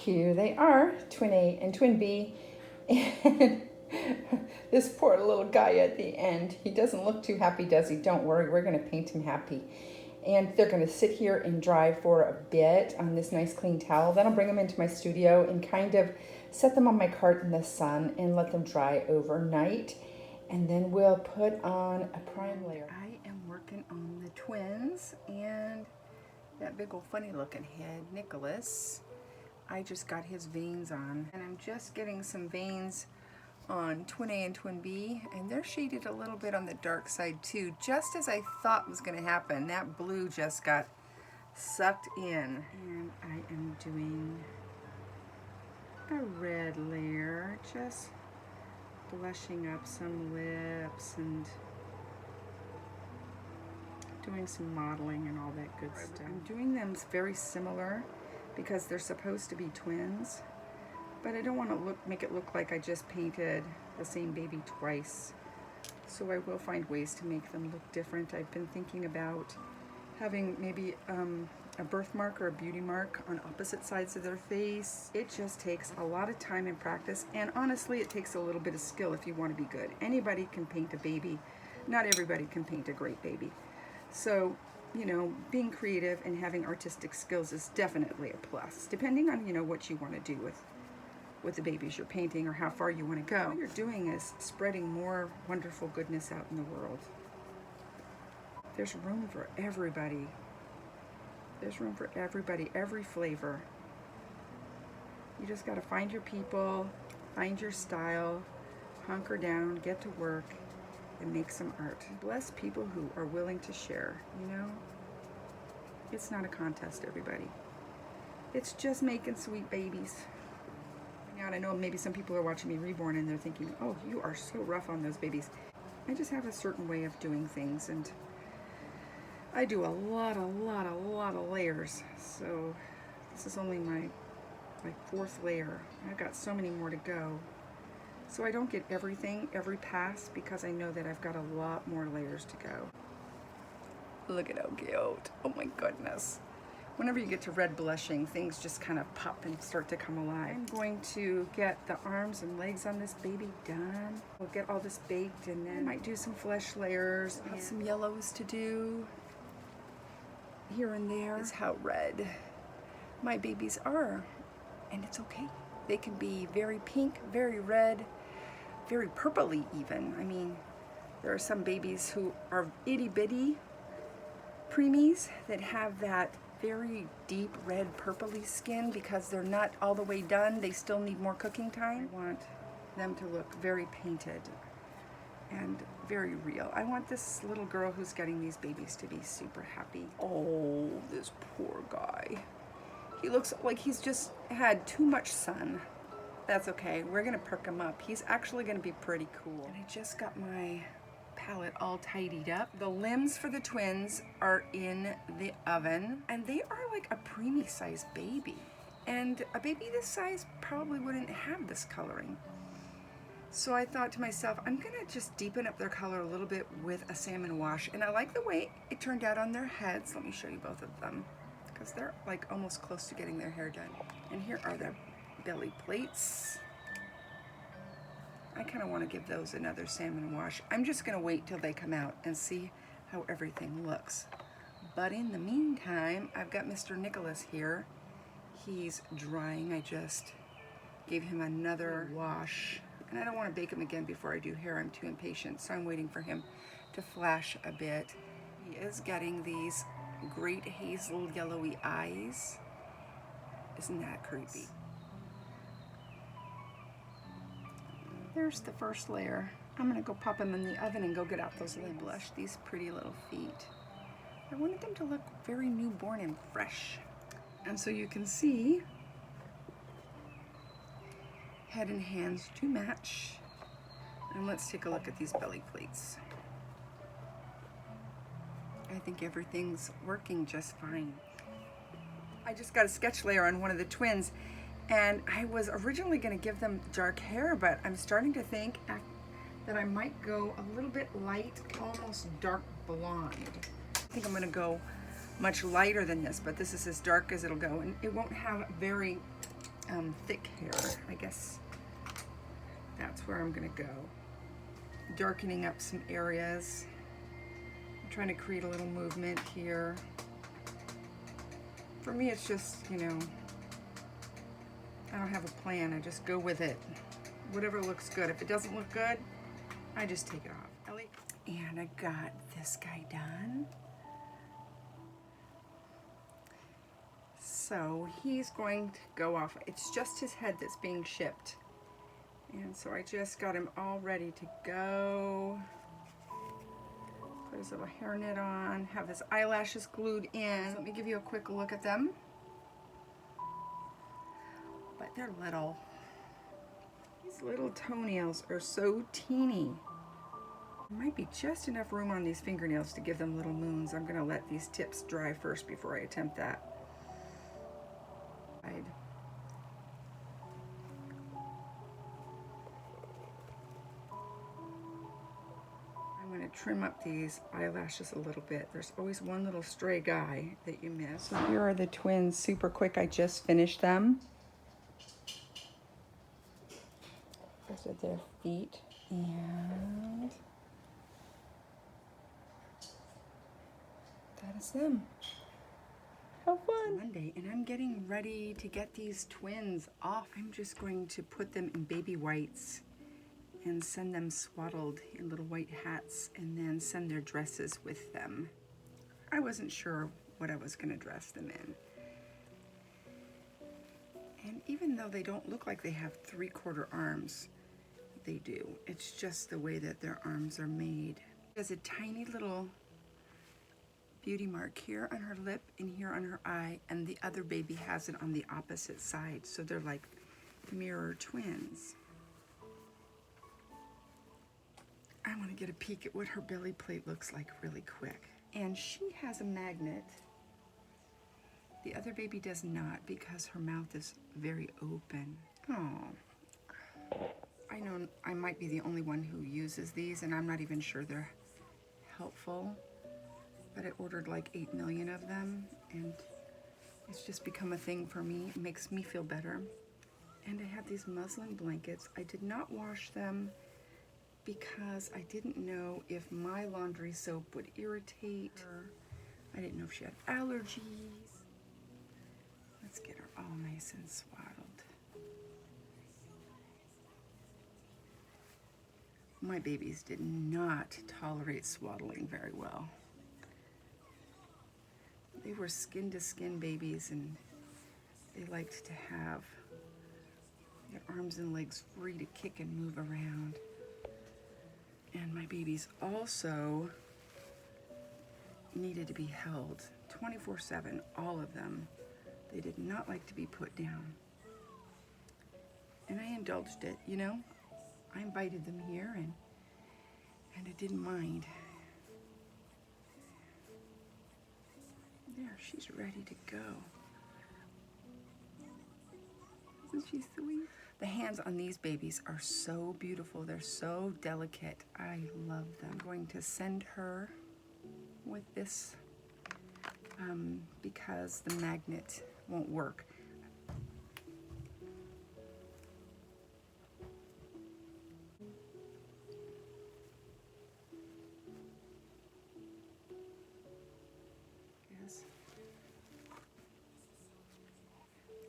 Here they are, twin A and twin B. And this poor little guy at the end, he doesn't look too happy, does he? Don't worry, we're going to paint him happy. And they're going to sit here and dry for a bit on this nice clean towel. Then I'll bring them into my studio and kind of set them on my cart in the sun and let them dry overnight. And then we'll put on a prime layer. I am working on the twins and that big old funny looking head, Nicholas. I just got his veins on, and I'm just getting some veins on twin A and twin B, and they're shaded a little bit on the dark side too, just as I thought was going to happen. That blue just got sucked in. And I am doing a red layer, just blushing up some lips and doing some modeling and all that good stuff. I'm doing them very similar because they're supposed to be twins, but I don't want to make it look like I just painted the same baby twice. So I will find ways to make them look different. I've been thinking about having maybe a birthmark or a beauty mark on opposite sides of their face. It just takes a lot of time and practice, and honestly it takes a little bit of skill if you want to be good. Anybody can paint a baby. Not everybody can paint a great baby. So, you know, being creative and having artistic skills is definitely a plus, depending on, you know, what you want to do with the babies you're painting or how far you want to go. What you're doing is spreading more wonderful goodness out in the world. There's room for everybody. There's room for everybody, every flavor. You just got to find your people, find your style, hunker down, get to work, and make some art. Bless people who are willing to share, you know? It's not a contest, everybody. It's just making sweet babies. And I know maybe some people are watching me reborn and they're thinking, oh, you are so rough on those babies. I just have a certain way of doing things, and I do a lot of layers. So this is only my fourth layer. I've got so many more to go. So I don't get everything every pass because I know that I've got a lot more layers to go. Look at how cute. Oh my goodness. Whenever you get to red blushing, things just kind of pop and start to come alive. I'm going to get the arms and legs on this baby done. We'll get all this baked, and then I might do some flesh layers. I have some yellows to do here and there. Is how red my babies are, and it's okay. They can be very pink, very red, very purpley even. I mean, there are some babies who are itty bitty preemies that have that very deep red purpley skin because they're not all the way done. They still need more cooking time. I want them to look very painted and very real. I want this little girl who's getting these babies to be super happy. Oh, this poor guy. He looks like he's just had too much sun. That's okay, we're gonna perk him up. He's actually gonna be pretty cool. And I just got my palette all tidied up. The limbs for the twins are in the oven, and they are like a preemie sized baby. And a baby this size probably wouldn't have this coloring. So I thought to myself, I'm gonna just deepen up their color a little bit with a salmon wash. And I like the way it turned out on their heads. Let me show you both of them, because they're like almost close to getting their hair done. And here are their belly plates. I kind of want to give those another salmon wash. I'm just going to wait till they come out and see how everything looks. But in the meantime, I've got Mr. Nicholas here. He's drying. I just gave him another wash. And I don't want to bake him again before I do hair. I'm too impatient, so I'm waiting for him to flash a bit. He is getting these great hazel yellowy eyes. Isn't that creepy? There's the first layer. I'm gonna go pop them in the oven and go get out those limbs. Blush these pretty little feet. I wanted them to look very newborn and fresh. And so you can see head and hands to match. And let's take a look at these belly plates. I think everything's working just fine. I just got a sketch layer on one of the twins, and I was originally going to give them dark hair, but I'm starting to think that I might go a little bit light, almost dark blonde. I think I'm going to go much lighter than this, but this is as dark as it'll go, and it won't have very thick hair. I guess that's where I'm gonna go. Darkening up some areas. I'm trying to create a little movement here. For me, it's just, you know, I don't have a plan. I just go with it. Whatever looks good. If it doesn't look good, I just take it off. Ellie? And I got this guy done. So he's going to go off. It's just his head that's being shipped. And so I just got him all ready to go. Put his little hairnet on, have his eyelashes glued in. So let me give you a quick look at them. But they're little. These little toenails are so teeny. There might be just enough room on these fingernails to give them little moons. I'm gonna let these tips dry first before I attempt that. I'm gonna trim up these eyelashes a little bit. There's always one little stray guy that you miss. So here are the twins, super quick. I just finished them. Those are their feet, and that is them. How fun! Monday, and I'm getting ready to get these twins off. I'm just going to put them in baby whites and send them swaddled in little white hats, and then send their dresses with them. I wasn't sure what I was going to dress them in. And even though they don't look like they have 3/4 arms, they do. It's just the way that their arms are made. There's a tiny little beauty mark here on her lip and here on her eye, and the other baby has it on the opposite side. So they're like mirror twins. I want to get a peek at what her belly plate looks like really quick. And she has a magnet. The other baby does not, because her mouth is very open. Oh, I know I might be the only one who uses these, and I'm not even sure they're helpful, but I ordered like 8 million of them, and it's just become a thing for me. It makes me feel better. And I have these muslin blankets. I did not wash them because I didn't know if my laundry soap would irritate her. I didn't know if she had allergies. Let's get her all nice and swaddled. My babies did not tolerate swaddling very well. They were skin to skin babies, and they liked to have their arms and legs free to kick and move around. And my babies also needed to be held 24/7, all of them. They did not like to be put down. And I indulged it, you know? I invited them here, and I didn't mind. There, she's ready to go. Isn't she sweet? The hands on these babies are so beautiful. They're so delicate. I love them. I'm going to send her with this because the magnet won't work. Yes.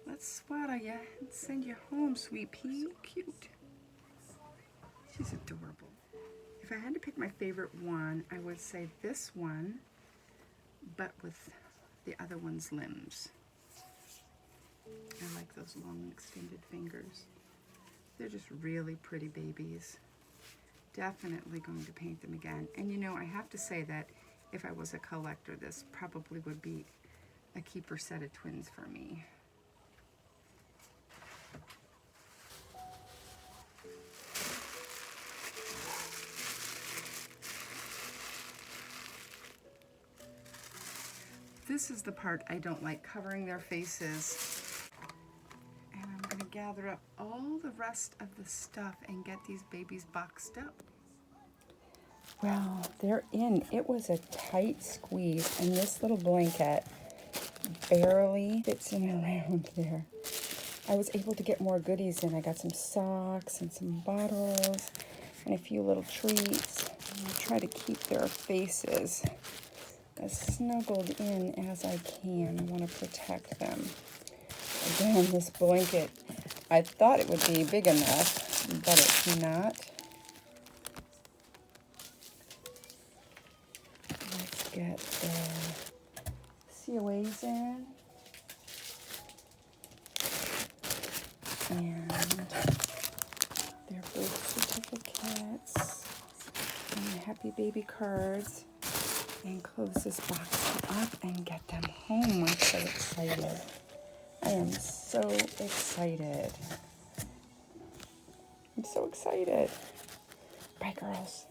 Let's swaddle you and send you home, sweet pea. So cute. She's adorable. If I had to pick my favorite one, I would say this one, but with the other one's limbs. I like those long extended fingers. They're just really pretty babies. Definitely going to paint them again. And you know, I have to say that if I was a collector, this probably would be a keeper set of twins for me. This is the part I don't like, covering their faces. And I'm going to gather up all the rest of the stuff and get these babies boxed up. Well, they're in. It was a tight squeeze, and this little blanket barely fits in around there. I was able to get more goodies in. I got some socks and some bottles and a few little treats. And I try to keep their faces as snuggled in as I can. I want to protect them. Again, this blanket, I thought it would be big enough, but it's not. Let's get the COAs in. And their birth certificates and happy baby cards. And close this box up and get them home. I'm so excited. I am so excited. I'm so excited. Bye, girls.